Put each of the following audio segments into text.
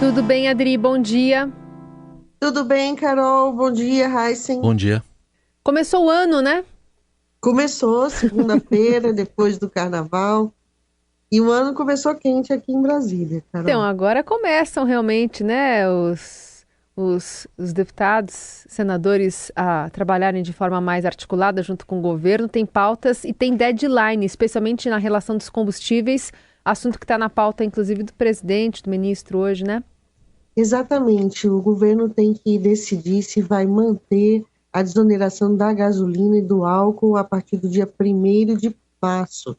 Tudo bem, Adri? Bom dia. Tudo bem, Carol? Bom dia, Heisen. Bom dia. Começou o ano, né? Começou segunda-feira, depois do carnaval, e o ano começou quente aqui em Brasília, Então, Carol. agora começam realmente, né, os deputados, senadores a trabalharem de forma mais articulada junto com o governo. Tem pautas e tem deadline, especialmente na relação dos combustíveis, assunto que está na pauta, inclusive, do presidente, do ministro hoje, né? Exatamente, o governo tem que decidir se vai manter a desoneração da gasolina e do álcool a partir do dia 1º de março.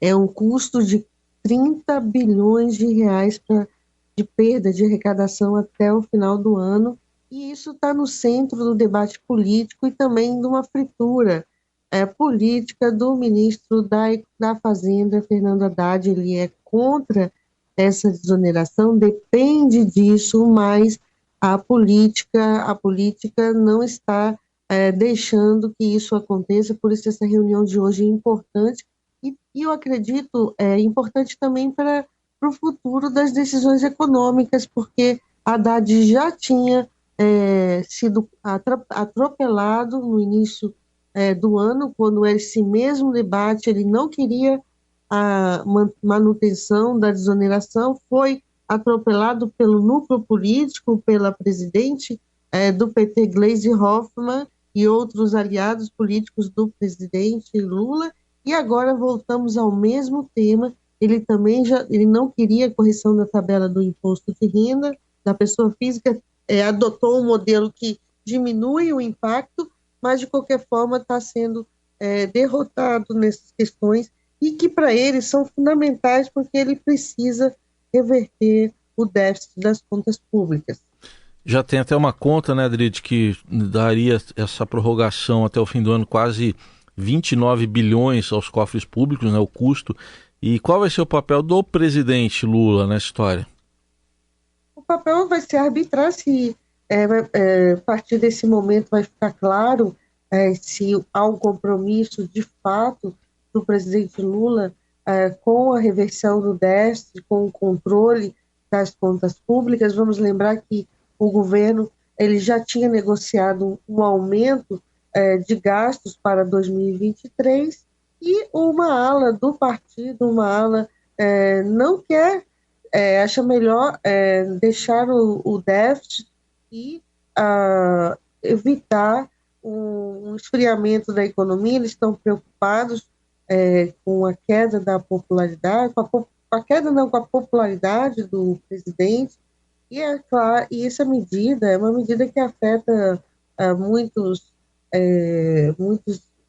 É um custo de 30 bilhões de reais de perda de arrecadação até o final do ano, e isso está no centro do debate político e também de uma fritura política do ministro da Fazenda, Fernando Haddad. Ele é contra essa desoneração, depende disso, mas a política não está deixando que isso aconteça, por isso essa reunião de hoje é importante, e eu acredito importante também para o futuro das decisões econômicas, porque Haddad já tinha sido atropelado no início do ano, quando esse mesmo debate ele não queria a manutenção da desoneração, foi atropelado pelo núcleo político, pela presidente do PT, Gleisi Hoffmann, e outros aliados políticos do presidente Lula, e agora voltamos ao mesmo tema. Ele não queria a correção da tabela do imposto de renda da pessoa física, adotou um modelo que diminui o impacto, mas de qualquer forma está sendo derrotado nessas questões, e que para ele são fundamentais, porque ele precisa reverter o déficit das contas públicas. Já tem até uma conta, né, Adri, que daria essa prorrogação até o fim do ano quase 29 bilhões aos cofres públicos, né, o custo. E qual vai ser o papel do presidente Lula nessa história? O papel vai ser arbitrar se, a partir desse momento, vai ficar claro se há um compromisso de fato do presidente Lula com a reversão do déficit, com o controle das contas públicas. Vamos lembrar que o governo ele já tinha negociado um aumento de gastos para 2023, e uma ala do partido, uma ala não quer, acha melhor deixar o déficit e evitar um esfriamento da economia. Eles estão preocupados com a queda da popularidade, com a queda não, com a popularidade do presidente, e é claro, e essa medida é uma medida que afeta muitos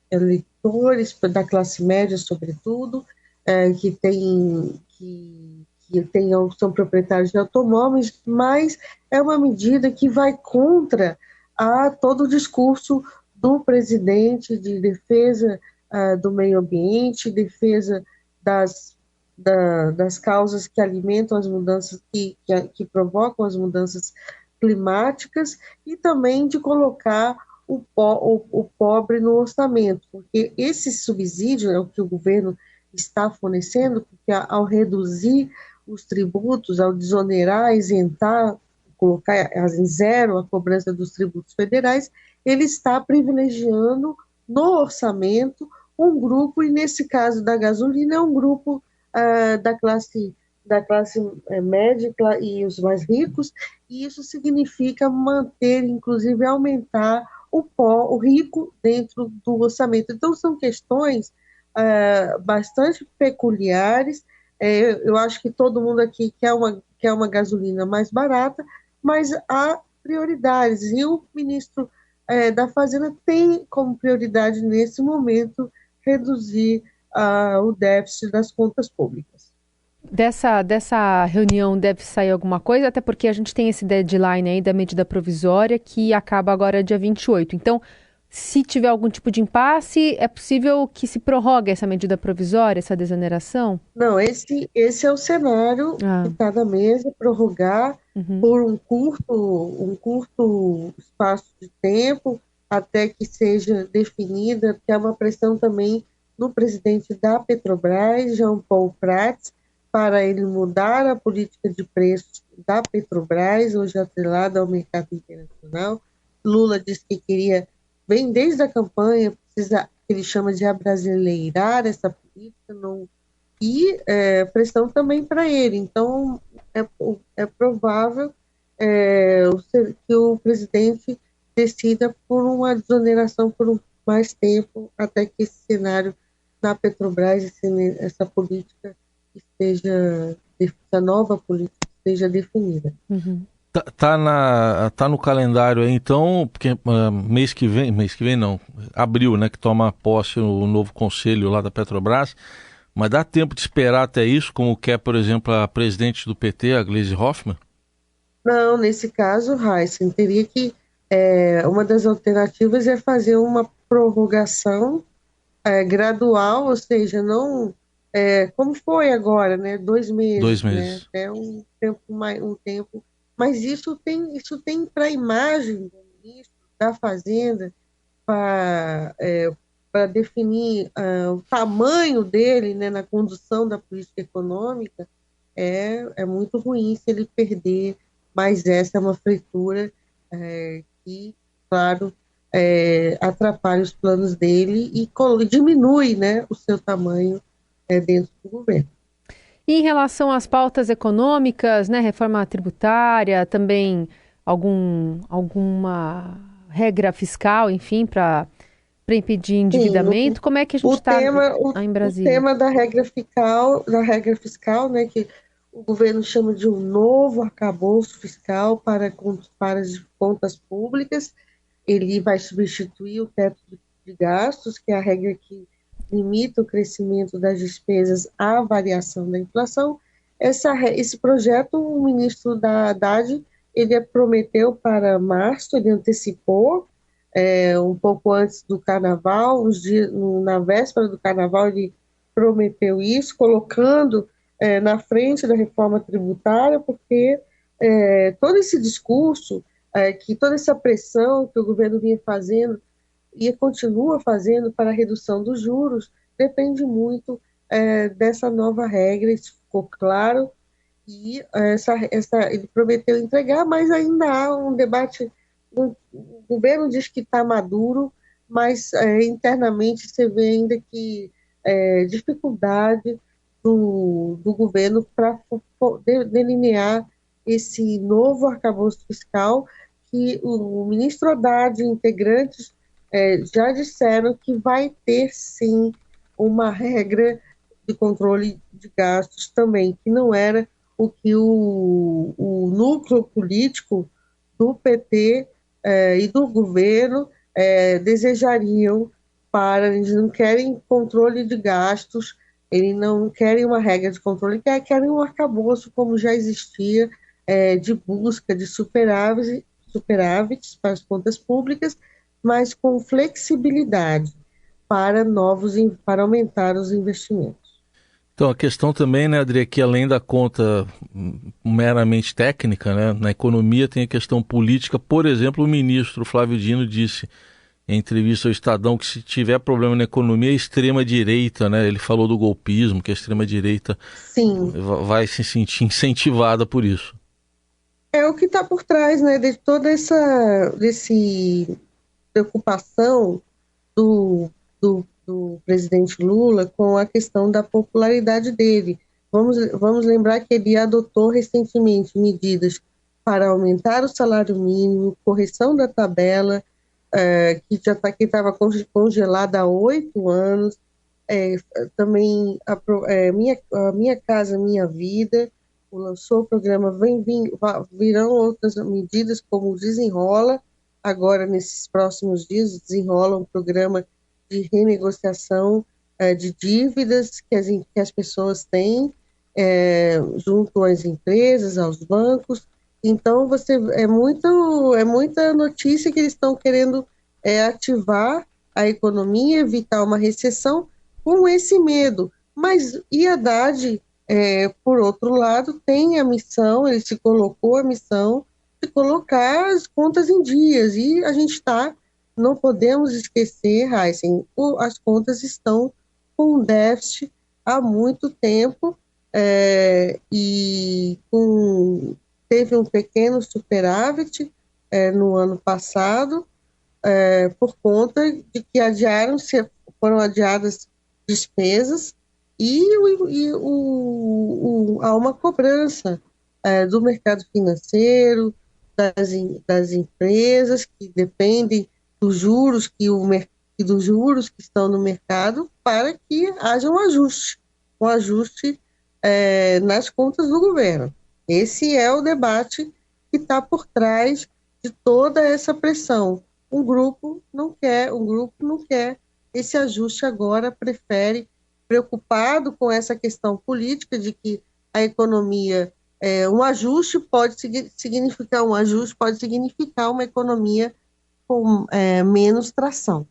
eleitores da classe média, sobretudo, são proprietários de automóveis, mas é uma medida que vai contra todo o discurso do presidente de defesa do meio ambiente, defesa das causas que alimentam as mudanças, que provocam as mudanças climáticas, e também de colocar o pobre no orçamento, porque esse subsídio é o que o governo está fornecendo, porque ao reduzir os tributos, ao desonerar, isentar, colocar em zero a cobrança dos tributos federais, ele está privilegiando no orçamento um grupo, e nesse caso da gasolina é um grupo da classe média e os mais ricos, e isso significa manter, inclusive aumentar o rico dentro do orçamento. Então são questões bastante peculiares. Eu acho que todo mundo aqui quer uma gasolina mais barata, mas há prioridades, e o ministro da Fazenda tem como prioridade nesse momento reduzir o déficit das contas públicas. Dessa reunião deve sair alguma coisa, até porque a gente tem esse deadline aí da medida provisória que acaba agora dia 28. Então, se tiver algum tipo de impasse, é possível que se prorrogue essa medida provisória, essa desoneração? Não, esse é o cenário que está na mesa, prorrogar por um curto espaço de tempo, até que seja definida, porque há uma pressão também no presidente da Petrobras, Jean Paul Prats, para ele mudar a política de preços da Petrobras, hoje atrelada ao mercado internacional. Lula disse que queria, bem desde a campanha, ele chama de abrasileirar essa política, e pressão também para ele. Então, é provável que o presidente decida por uma desoneração por mais tempo, até que esse cenário na Petrobras, essa política essa nova política esteja definida. Uhum. Tá no calendário aí, então, porque mês que vem não, abril, né, que toma posse o novo conselho lá da Petrobras, mas dá tempo de esperar até isso, como quer, por exemplo, a presidente do PT, a Gleisi Hoffmann? Não, nesse caso, Heisen, teria que, uma das alternativas é fazer uma prorrogação gradual, ou seja, não como foi agora, né, 2 meses, 2 meses. Né, um tempo, mas isso tem para a imagem do ministro da Fazenda, para definir o tamanho dele, né, na condução da política econômica, é muito ruim se ele perder, mas essa é uma fritura que, claro, atrapalha os planos dele e diminui, né, o seu tamanho dentro do governo. E em relação às pautas econômicas, né, reforma tributária, também alguma regra fiscal, enfim, para impedir endividamento, como é que a gente está em Brasília? O tema da regra fiscal, né, que o governo chama de um novo arcabouço fiscal para as contas públicas, ele vai substituir o teto de gastos, que é a regra que limita o crescimento das despesas à variação da inflação. Esse projeto, o ministro da Haddad, ele prometeu para março, ele antecipou, um pouco antes do Carnaval, na véspera do Carnaval, ele prometeu isso, colocando na frente da reforma tributária, porque todo esse discurso, toda essa pressão que o governo vinha fazendo e continua fazendo para a redução dos juros, depende muito dessa nova regra, isso ficou claro, e ele prometeu entregar, mas ainda há um debate. O governo diz que está maduro, mas internamente você vê ainda que dificuldade do governo para delinear esse novo arcabouço fiscal, que o ministro Haddad e integrantes já disseram que vai ter, sim, uma regra de controle de gastos também, que não era o que o núcleo político do PT e do governo desejariam eles não querem controle de gastos, eles não querem uma regra de controle, querem um arcabouço como já existia, de busca de superávites para as contas públicas, mas com flexibilidade para aumentar os investimentos. Então, a questão também, né, Adri, que além da conta meramente técnica, né, na economia tem a questão política. Por exemplo, o ministro Flávio Dino disse em entrevista ao Estadão que se tiver problema na economia, a extrema-direita, né, ele falou do golpismo, que a extrema-direita vai se sentir incentivada por isso. É o que está por trás, né, de toda essa preocupação do presidente Lula com a questão da popularidade dele. Vamos lembrar que ele adotou recentemente medidas para aumentar o salário mínimo, correção da tabela, que estava congelada há 8 anos, também a Minha Casa Minha Vida, lançou o programa, virão outras medidas como o Desenrola, agora nesses próximos dias desenrola um programa de renegociação de dívidas que as pessoas têm junto às empresas, aos bancos. Então, é muita notícia que eles estão querendo ativar a economia, evitar uma recessão com esse medo. Mas e Haddad, por outro lado, tem a missão, ele se colocou a missão de colocar as contas em dias. E a gente não podemos esquecer, Heisen, as contas estão com um déficit há muito tempo, Teve um pequeno superávit no ano passado, por conta de que foram adiadas despesas há uma cobrança do mercado financeiro, das empresas que dependem dos juros dos juros que estão no mercado, para que haja um ajuste nas contas do governo. Esse é o debate que está por trás de toda essa pressão. Um grupo não quer esse ajuste agora, prefere, preocupado com essa questão política de que a economia, um ajuste pode significar uma economia com menos tração.